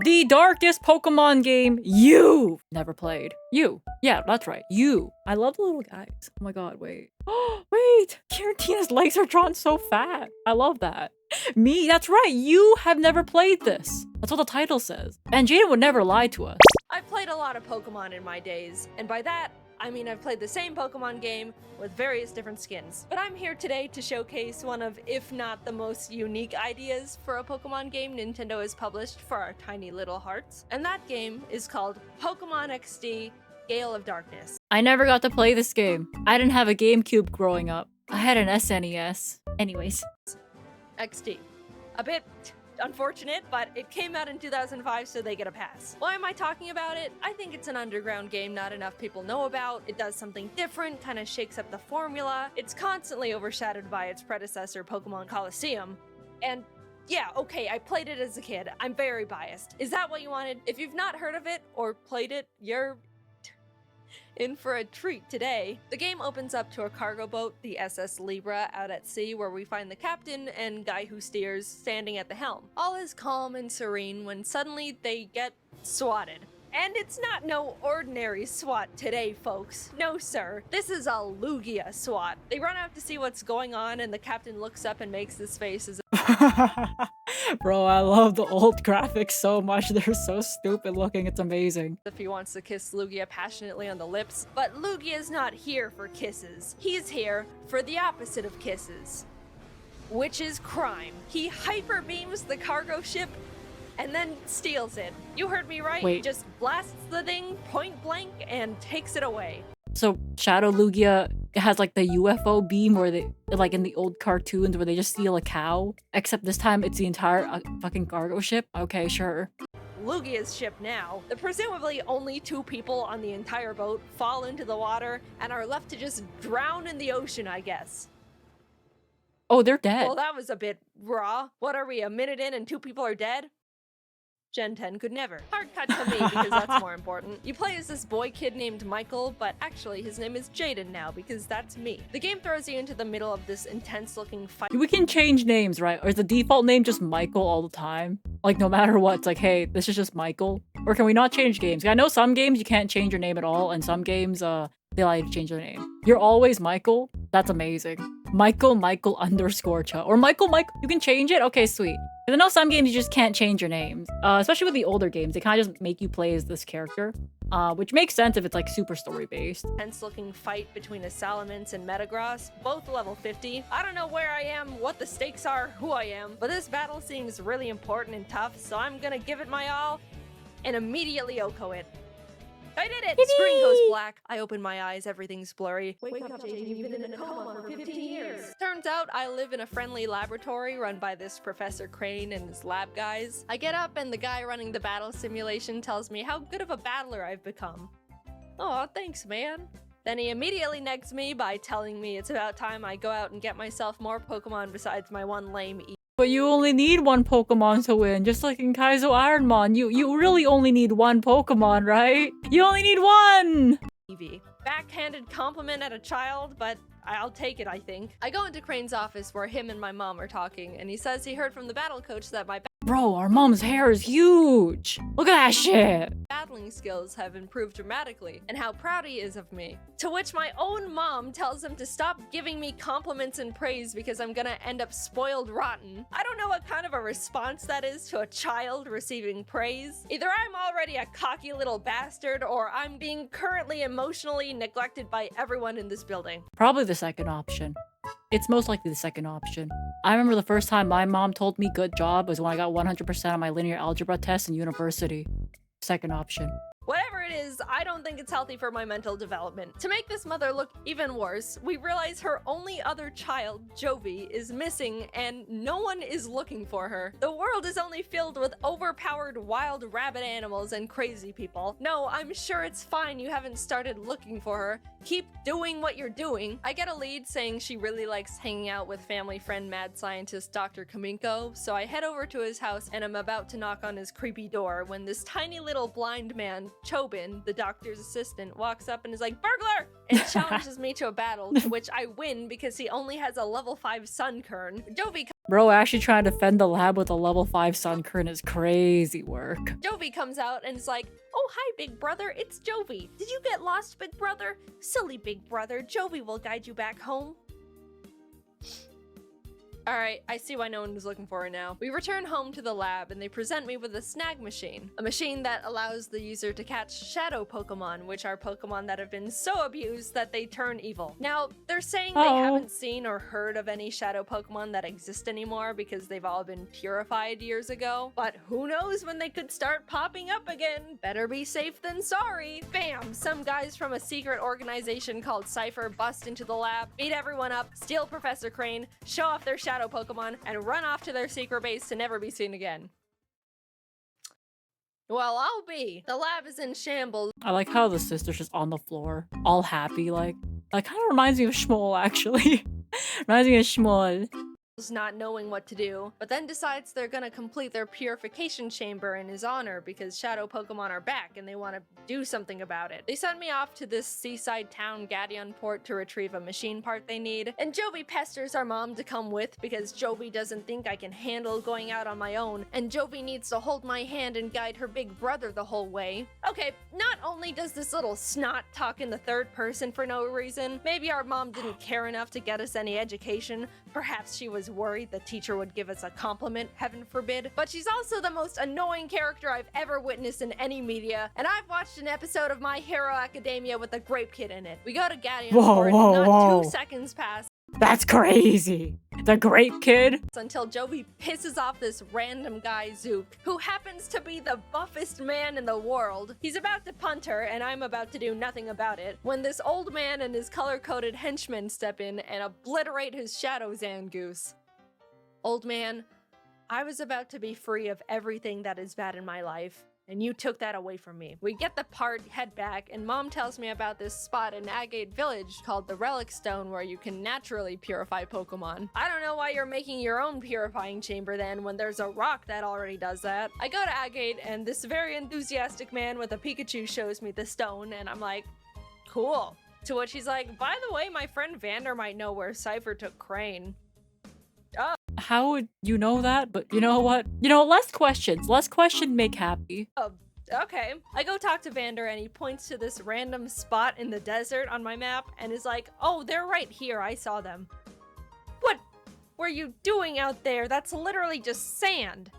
The darkest Pokemon game you've never played. You. Yeah, that's right. You. I love the little guys. Oh my god, wait. Wait! Kirantina's legs are drawn so fat. I love that. Me? That's right. You have never played this. That's what the title says. And Jaden would never lie to us. I've played a lot of Pokemon in my days, and by that, I mean I've played the same Pokemon game with various different skins. But I'm here today to showcase one of, if not the most unique ideas for a Pokemon game Nintendo has published for our tiny little hearts. And that game is called Pokemon XD Gale of Darkness. I never got to play this game. I didn't have a GameCube growing up. I had an SNES. Anyways. XD. A bit unfortunate, but it came out in 2005, so they get a pass. Why am I talking about it? I think it's an underground game not enough people know about. It does something different, kind of shakes up the formula. It's constantly overshadowed by its predecessor, Pokemon Coliseum. And yeah, okay, I played it as a kid. I'm very biased. Is that what you wanted? If you've not heard of it or played it, you're in for a treat today. The game opens up to a cargo boat, the SS Libra, out at sea, where we find the captain and guy who steers standing at the helm. All is calm and serene when suddenly they get swatted. And it's not no ordinary SWAT today, folks. No, sir. This is a Lugia SWAT. They run out to see what's going on, and the captain looks up and makes this face as Bro, I love the old graphics so much. They're so stupid looking. It's amazing. if he wants to kiss Lugia passionately on the lips. But Lugia's not here for kisses. He's here for the opposite of kisses, which is crime. He hyper beams the cargo ship and then steals it. You heard me right. Wait. Just blasts the thing point blank and takes it away. So Shadow Lugia has like the UFO beam where they, like in the old cartoons where they just steal a cow. Except this time it's the entire fucking cargo ship. Okay, sure. Lugia's ship now. The presumably only 2 people on the entire boat fall into the water and are left to just drown in the ocean, I guess. Oh, they're dead. Well, that was a bit raw. What are we, a minute in and 2 people are dead? Gen 10 could never. Hard cut to me because that's more important. You play as this boy kid named Michael, but actually his name is Jaden now because that's me. The game throws you into the middle of this intense looking fight. We can change names, right? Or is the default name just Michael all the time? Like no matter what, it's like, hey, this is just Michael. Or can we not change games? I know some games you can't change your name at all, and some games they allow you to change their name. You're always Michael? That's amazing. Michael _ Cha. Or Michael, you can change it? Okay, sweet. Because I know some games you just can't change your names. Especially with the older games, they kind of just make you play as this character. Which makes sense if it's like super story based. Intense looking fight between a Salamence and Metagross, both level 50. I don't know where I am, what the stakes are, who I am, but this battle seems really important and tough, so I'm gonna give it my all and immediately Oko it. I did it! Screen goes black. I open my eyes, everything's blurry. Wake up, Jaden, you've been in a coma for 15 years. Turns out I live in a friendly laboratory run by this Professor Krane and his lab guys. I get up and the guy running the battle simulation tells me how good of a battler I've become. Aw, thanks, man. Then he immediately negs me by telling me it's about time I go out and get myself more Pokemon besides my one lame But you only need 1 Pokemon to win, just like in Kaizo Ironmon. You really only need 1 Pokemon, right? You only need 1! Eevee. Backhanded compliment at a child, but I'll take it, I think. I go into Crane's office where him and my mom are talking, and he says he heard from the battle coach that my Bro, our mom's hair is huge! Look at that shit! battling skills have improved dramatically, and how proud he is of me. To which my own mom tells him to stop giving me compliments and praise because I'm gonna end up spoiled rotten. I don't know what kind of a response that is to a child receiving praise. Either I'm already a cocky little bastard, or I'm being currently emotionally neglected by everyone in this building. Probably the second option. It's most likely the second option. I remember the first time my mom told me good job was when I got 100% on my linear algebra test in university. Second option. Whatever it is, I don't think it's healthy for my mental development. To make this mother look even worse, we realize her only other child, Jovi, is missing and no one is looking for her. The world is only filled with overpowered wild rabbit animals and crazy people. No, I'm sure it's fine you haven't started looking for her. Keep doing what you're doing. I get a lead saying she really likes hanging out with family friend mad scientist Dr. Kaminko, so I head over to his house and I'm about to knock on his creepy door when this tiny little blind man, Chobin, the doctor's assistant, walks up and is like, "Burglar!" and challenges me to a battle, to which I win because he only has a level 5 Sunkern. Jovi Bro, actually trying to defend the lab with a level 5 Sunkern is crazy work. Jovi comes out and is like, "Oh, hi, big brother, it's Jovi. Did you get lost, big brother? Silly big brother, Jovi will guide you back home." Alright, I see why no one was looking for her now. We return home to the lab and they present me with a Snag machine. A machine that allows the user to catch shadow Pokemon, which are Pokemon that have been so abused that they turn evil. Now, they're saying they haven't seen or heard of any shadow Pokemon that exist anymore because they've all been purified years ago. But who knows when they could start popping up again? Better be safe than sorry. Bam! Some guys from a secret organization called Cipher bust into the lab, beat everyone up, steal Professor Krane, show off their shadow Pokemon, and run off to their secret base to never be seen again. Well, I'll be. The lab is in shambles. I like how the sister's just on the floor, all happy, like. That kind of reminds me of Shmuel, actually. Reminds me of Shmuel. Not knowing what to do, but then decides they're gonna complete their purification chamber in his honor because shadow Pokemon are back and they want to do something about it. They send me off to this seaside town Gateon port to retrieve a machine part they need, and Jovi pesters our mom to come with because Jovi doesn't think I can handle going out on my own, and Jovi needs to hold my hand and guide her big brother the whole way. Okay, not only does this little snot talk in the third person for no reason, maybe our mom didn't care enough to get us any education, perhaps she was worried the teacher would give us a compliment, heaven forbid. But she's also the most annoying character I've ever witnessed in any media, and I've watched an episode of My Hero Academia with a grape kid in it. We go to Gateon Port, not 2 seconds pass. That's crazy. The grape kid? Until Jovi pisses off this random guy, Zook, who happens to be the buffest man in the world. He's about to punt her, and I'm about to do nothing about it, when this old man and his color-coded henchmen step in and obliterate his shadow Zangoose. Old man, I was about to be free of everything that is bad in my life, and you took that away from me. We get the part, head back, and Mom tells me about this spot in Agate Village called the Relic Stone where you can naturally purify Pokemon. I don't know why you're making your own purifying chamber then when there's a rock that already does that. I go to Agate and this very enthusiastic man with a Pikachu shows me the stone, and I'm like, cool. To which he's like, by the way, my friend Vander might know where Cipher took Krane. Oh. How would you know that? But you know what? You know, less questions. Less question make happy. Oh, okay. I go talk to Vander and he points to this random spot in the desert on my map and is like, oh, they're right here. I saw them. What were you doing out there? That's literally just sand.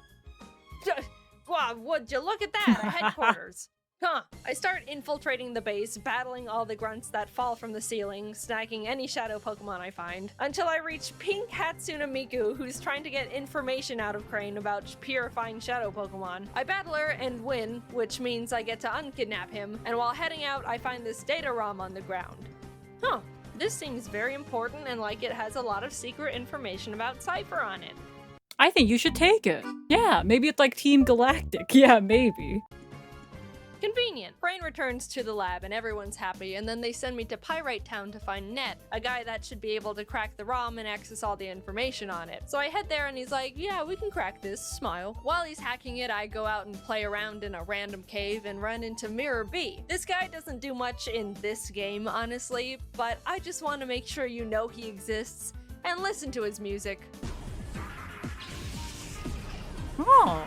Wow, would you look at that? At headquarters. Huh. I start infiltrating the base, battling all the grunts that fall from the ceiling, snagging any shadow Pokemon I find, until I reach Pink Hatsune Miku, who's trying to get information out of Krane about purifying shadow Pokemon. I battle her and win, which means I get to unkidnap him, and while heading out, I find this data ROM on the ground. Huh. This seems very important and like it has a lot of secret information about Cipher on it. I think you should take it. Yeah, maybe it's like Team Galactic. Yeah, maybe. Convenient. Krane returns to the lab and everyone's happy, and then they send me to Pyrite Town to find Net, a guy that should be able to crack the ROM and access all the information on it. So I head there and he's like, yeah, we can crack this, smile. While he's hacking it, I go out and play around in a random cave and run into Mirror B. This guy doesn't do much in this game, honestly, but I just want to make sure you know he exists and listen to his music. Oh.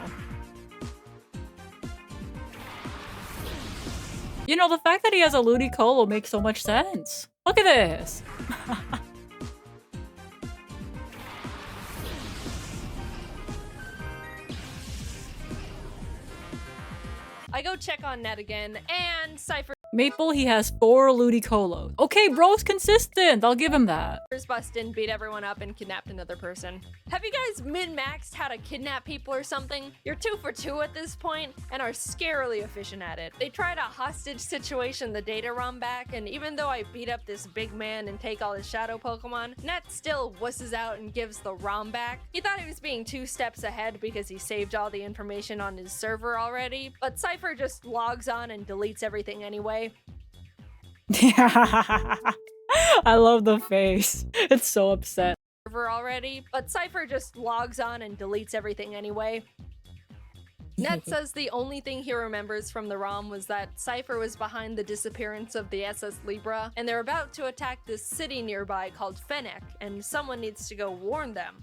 You know, the fact that he has a Ludicolo makes so much sense. Look at this! I go check on Net again, and Cipher Maple, he has 4 Ludicolos. Okay, bro's consistent. I'll give him that. Bust in, beat everyone up, and kidnapped another person. Have you guys min-maxed how to kidnap people or something? You're 2 for 2 at this point, and are scarily efficient at it. They tried a hostage situation the data ROM back, and even though I beat up this big man and take all his shadow Pokemon, Net still wusses out and gives the ROM back. He thought he was being 2 steps ahead because he saved all the information on his server already, but Cipher just logs on and deletes everything anyway. I love the face. It's so upset. Already, but Cipher just logs on and deletes everything anyway. Net says the only thing he remembers from the ROM was that Cipher was behind the disappearance of the SS Libra, and they're about to attack this city nearby called Fennec, and someone needs to go warn them.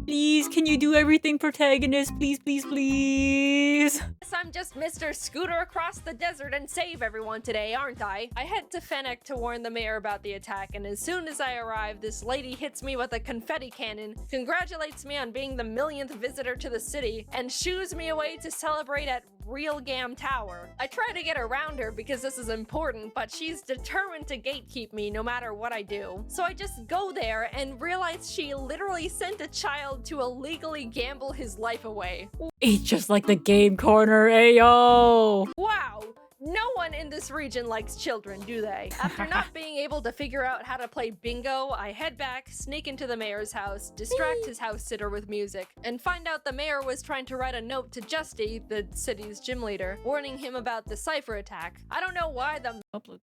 Please, can you do everything, protagonist? Please, please, please. Yes, I'm just Mr. Scooter across the desert and save everyone today, aren't I? I head to Fennec to warn the mayor about the attack, and as soon as I arrive, this lady hits me with a confetti cannon, congratulates me on being the millionth visitor to the city, and shoos me away to celebrate at Real Gam Tower. I try to get around her because this is important, but she's determined to gatekeep me no matter what I do. So I just go there and realize she literally sent a child to illegally gamble his life away. Eat just like the game corner, ayo! Wow! No one in this region likes children, do they? After not being able to figure out how to play bingo, I head back, sneak into the mayor's house, distract his house sitter with music, and find out the mayor was trying to write a note to Justy, the city's gym leader, warning him about the Cipher attack. I don't know why the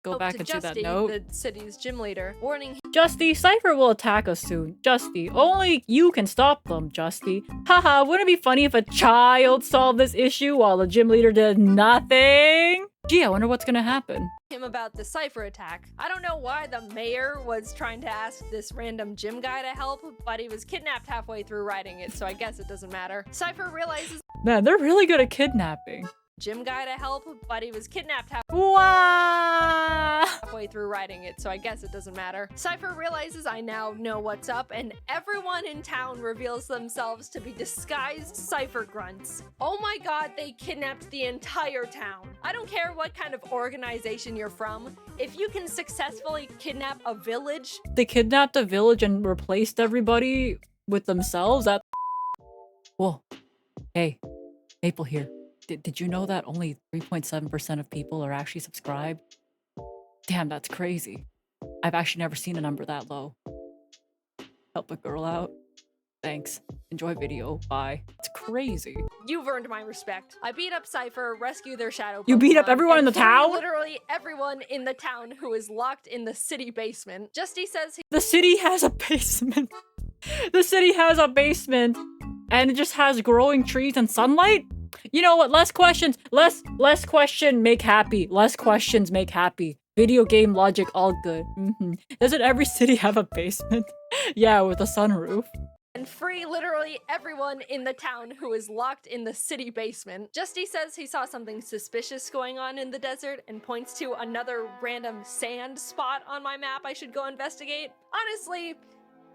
Go back and see that Justy, note. the city's gym leader, warning him. Justy, Cipher will attack us soon. Justy, only you can stop them, Justy. Haha, wouldn't it be funny if a child solved this issue while the gym leader did nothing? Gee, I wonder what's gonna happen. Him about the Cipher attack. I don't know why the mayor was trying to ask this random gym guy to help, but he was kidnapped halfway through writing it, so I guess it doesn't matter. Cipher realizes Man, they're really good at kidnapping. gym guy to help, but he was kidnapped Wow! halfway through writing it, so I guess it doesn't matter. Cipher realizes I now know what's up, and everyone in town reveals themselves to be disguised Cipher grunts. Oh my god, they kidnapped the entire town. I don't care what kind of organization you're from, if you can successfully kidnap a village. They kidnapped a village and replaced everybody with themselves? That. Whoa. Hey, Maple here. Did you know that only 3.7% of people are actually subscribed? Damn, that's crazy. I've actually never seen a number that low. Help a girl out. Thanks. Enjoy video. Bye. It's crazy. You've earned my respect. I beat up Cipher, rescue their shadow You beat up Pokemon, everyone in and the free town? literally everyone in the town who is locked in the city basement. Justy says he The city has a basement. The city has a basement. And it just has growing trees and sunlight? You know what? Less questions. Less question make happy. Less questions make happy. Video game logic, all good. Doesn't every city have a basement? Yeah, with a sunroof. and free literally everyone in the town who is locked in the city basement. Justy says he saw something suspicious going on in the desert and points to another random sand spot on my map I should go investigate. Honestly,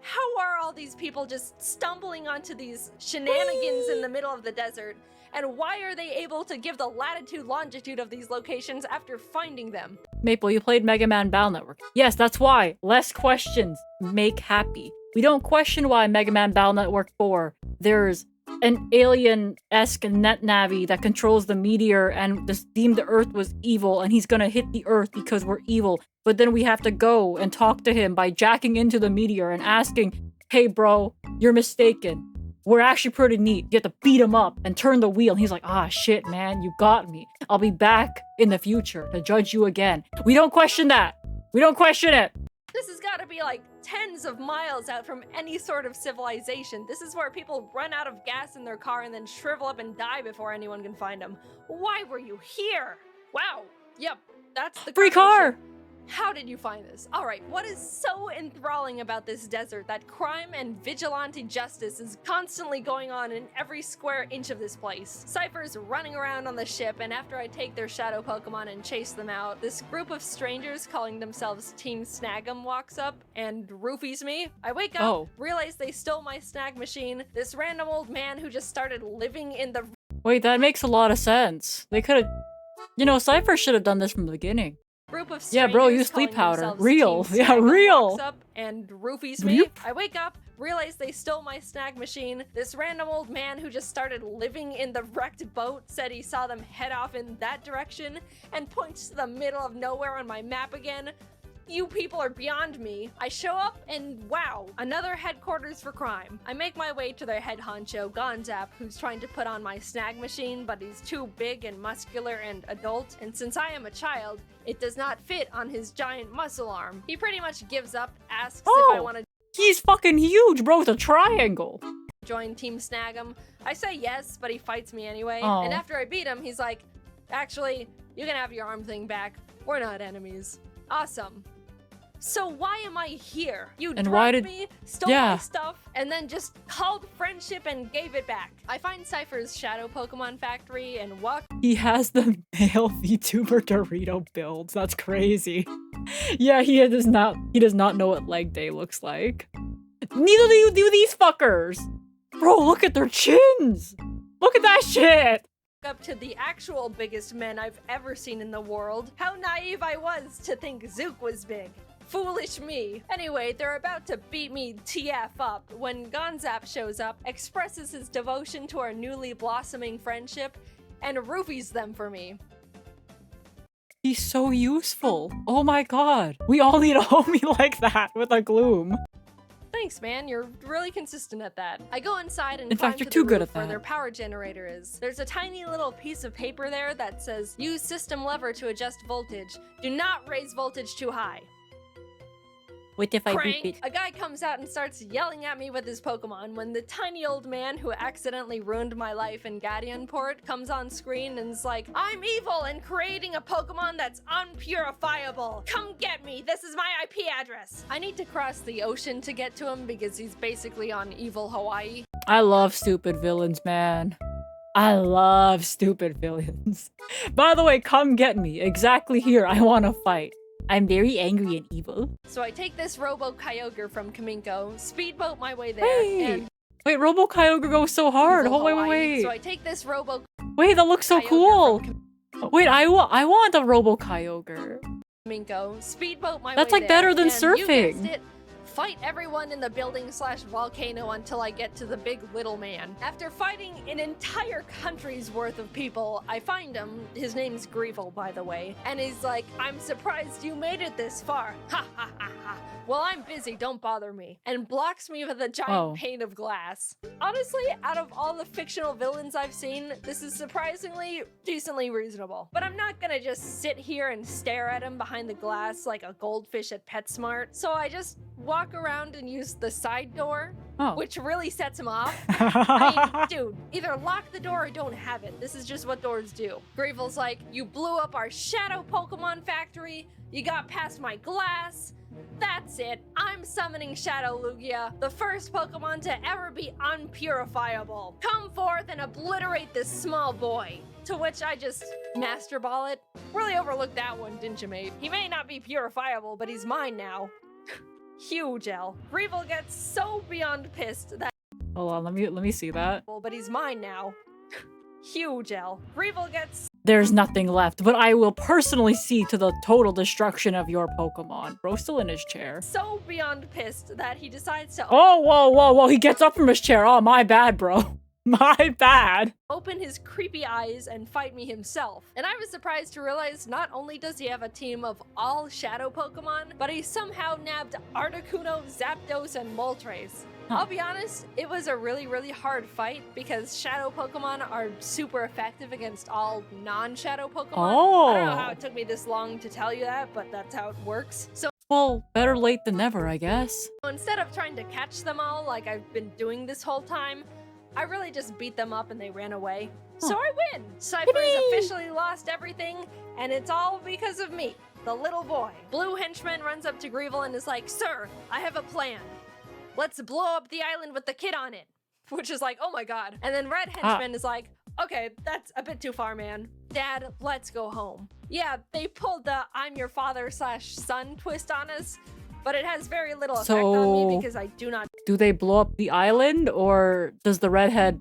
how are all these people just stumbling onto these shenanigans in the middle of the desert? And why are they able to give the latitude longitude of these locations after finding them? Maple, you played Mega Man Battle Network. Yes, that's why. Less questions make happy. We don't question why Mega Man Battle Network 4, there's an alien-esque net navi that controls the meteor and just deemed the Earth was evil and he's gonna hit the Earth because we're evil. But then we have to go and talk to him by jacking into the meteor and asking, hey bro, you're mistaken. We're actually pretty neat. You have to beat him up and turn the wheel. And he's like, ah, shit, man, you got me. I'll be back in the future to judge you again. We don't question that. We don't question it. This has got to be like tens of miles out from any sort of civilization. This is where people run out of gas in their car and then shrivel up and die before anyone can find them. Why were you here? Wow. Yep, that's the Free car. How did you find this? Alright, what is so enthralling about this desert that crime and vigilante justice is constantly going on in every square inch of this place? Cipher's running around on the ship, and after I take their shadow Pokemon and chase them out, this group of strangers calling themselves Team Snag'em walks up and roofies me. I wake up, realize they stole my Snag machine. This random old man who just started living in the— Wait, that makes a lot of sense. They could have... You know, Cipher should have done this from the beginning. Group of yeah, bro, use sleep powder. Real. Yeah, real. Walks up and roofies me. I wake up, realize they stole my Snag machine. This random old man who just started living in the wrecked boat said he saw them head off in that direction and points to the middle of nowhere on my map again. You people are beyond me. I show up and wow, another headquarters for crime. I make my way to their head honcho, Gonzap, who's trying to put on my Snag machine, but he's too big and muscular and adult, and since I am a child, it does not fit on his giant muscle arm. He pretty much gives up, asks if I want to— He's fucking huge, bro, with a triangle. Join Team Snag'em. I say yes, but he fights me anyway, and after I beat him, he's like, actually, you can have your arm thing back. We're not enemies. Awesome. So why am I here? You And why drugged did- me, stole Yeah. my stuff, and then just called friendship and gave it back. I find Cipher's Shadow Pokemon Factory and walk. He has the male VTuber Dorito builds. That's crazy. Yeah, he does not know what leg day looks like. Neither do these fuckers. Bro, look at their chins. Look at that shit. Up to the actual biggest men I've ever seen in the world. How naive I was to think Zook was big. Foolish me. Anyway, they're about to beat me TF up when Gonzap shows up, expresses his devotion to our newly blossoming friendship, and roofies them for me. He's so useful. Oh my god. We all need a homie like that with a gloom. Thanks, man. You're really consistent at that. I go inside and In fact, climb you're to too the good roof at where that. their power generator is. There's a tiny little piece of paper there that says, use system lever to adjust voltage. Do not raise voltage too high. What if I Krane, beep it? a guy comes out and starts yelling at me with his Pokemon when the tiny old man who accidentally ruined my life in Gateon port comes on screen and is like, I'm evil and creating a Pokemon that's unpurifiable. Come get me. This is my IP address. I need to cross the ocean to get to him because he's basically on evil Hawaii. I love stupid villains, man. I love stupid villains. By the way, come get me. Exactly here. I want to fight. I'm very angry and evil. So I take this Robo Kyogre from Kaminko, speedboat my way there, Wait. and Wait, Robo Kyogre goes so hard. evil Oh, wait, Hawaii. wait, So wait. I take this Robo Wait, that looks so Kyogre cool. from Wait, I want the Robo Kyogre. Kaminko, speedboat my That's way like there, better than and you surfing. guessed it, fight everyone in the building/volcano until I get to the big little man. After fighting an entire country's worth of people, I find him. His name's Greevil, by the way. And he's like, I'm surprised you made it this far. Ha ha ha ha. Well, I'm busy, don't bother me. And blocks me with a giant Oh. pane of glass. Honestly, out of all the fictional villains I've seen, this is surprisingly decently reasonable. But I'm not gonna just sit here and stare at him behind the glass like a goldfish at PetSmart. So I just walk around and use the side door, Oh. which really sets him off. I mean, dude, either lock the door or don't have it. This is just what doors do. Greevil's like, you blew up our shadow Pokemon factory, you got past my glass. That's it. I'm summoning Shadow Lugia, the first Pokemon to ever be unpurifiable. Come forth and obliterate this small boy. To which I just Master Ball it. Really overlooked that one, didn't you, mate? He may not be purifiable, but he's mine now. Huge L. Greevil gets so beyond pissed that Hold on, let me see that. but he's mine now. Huge L. Greevil gets There's nothing left, but I will personally see to the total destruction of your Pokemon. Bro's still in his chair. so beyond pissed that he decides to Oh, whoa. He gets up from his chair. Oh, my bad, bro. My bad. open his creepy eyes and fight me himself. And I was surprised to realize not only does he have a team of all shadow Pokemon, but he somehow nabbed Articuno, Zapdos, and Moltres. Huh. I'll be honest, it was a really hard fight because shadow Pokemon are super effective against all non-shadow Pokemon. I don't know how Oh. it took me this long to tell you that, but that's how it works. So Well, better late than never, I guess. instead of trying to catch them all like I've been doing this whole time, I really just beat them up and they ran away. So I win! Cipher's Yippee! officially lost everything, and it's all because of me, the little boy. Blue henchman runs up to Greevil and is like, Sir, I have a plan. Let's blow up the island with the kid on it. Which is like, oh my god. And then red henchman is like, okay, that's a bit too far, man. Dad, let's go home. Yeah, they pulled the I'm your father/son twist on us, but it has very little effect on me So- because I do not Do they blow up the island, or is the redhead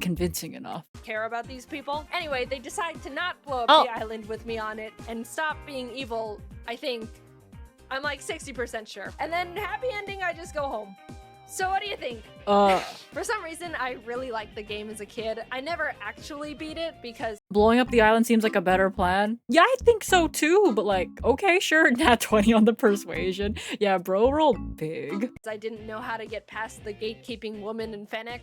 convincing enough? care about these people. Anyway, they decide to not blow up Oh. the island with me on it and stop being evil, I think. I'm like 60% sure. And then happy ending, I just go home. So what do you think? For some reason, I really liked the game as a kid. I never actually beat it because Blowing up the island seems like a better plan. Yeah, I think so too, but like, okay, sure, nat 20 on the persuasion. Yeah, bro rolled big. I didn't know how to get past the gatekeeping woman in Fennec.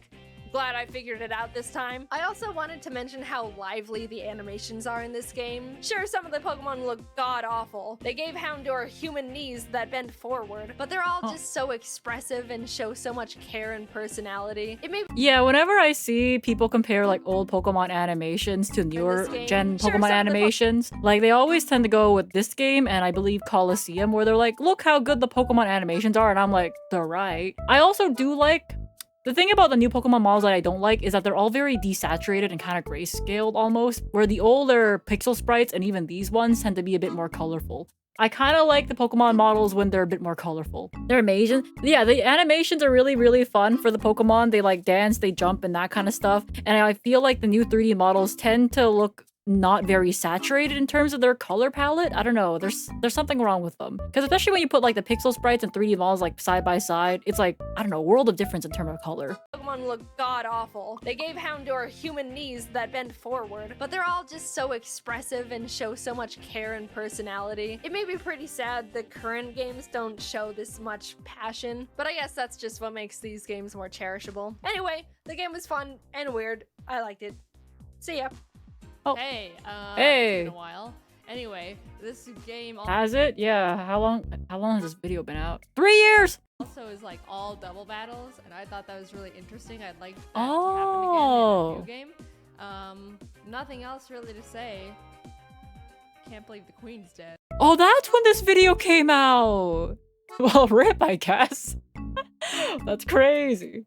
Glad I figured it out this time. I also wanted to mention how lively the animations are in this game. Sure, some of the Pokemon look god-awful. They gave Houndour human knees that bend forward, but they're all just so expressive and show so much care and personality. It may Yeah, whenever I see people compare like old Pokemon animations to newer gen Pokemon animations, like they always tend to go with this game and I believe Coliseum, where they're like, look how good the Pokemon animations are, and I'm like, they're right. I also do like the thing about the new Pokemon models that I don't like is that they're all very desaturated and kind of grayscaled almost, where the older pixel sprites and even these ones tend to be a bit more colorful. I kind of like the Pokemon models when they're a bit more colorful. They're amazing. Yeah, the animations are really, really fun for the Pokemon. They like dance, they jump, and that kind of stuff. And I feel like the new 3D models tend to look not very saturated in terms of their color palette. I don't know, there's something wrong with them. Because especially when you put like the pixel sprites and 3D models like side by side, it's like, I don't know, a world of difference in terms of color. Pokemon look god-awful. They gave Houndour human knees that bend forward, but they're all just so expressive and show so much care and personality. It may be pretty sad the current games don't show this much passion, but I guess that's just what makes these games more cherishable. Anyway, the game was fun and weird. I liked it. See ya. Oh. Hey, hey. It's been a while. Anyway, this game Has it? Yeah. How long has this video been out? 3 years! also is like all double battles, and I thought that was really interesting. I'd like that Oh. to happen again in a new game. Nothing else really to say. Can't believe the queen's dead. Oh, that's when this video came out! Well, rip, I guess. That's crazy.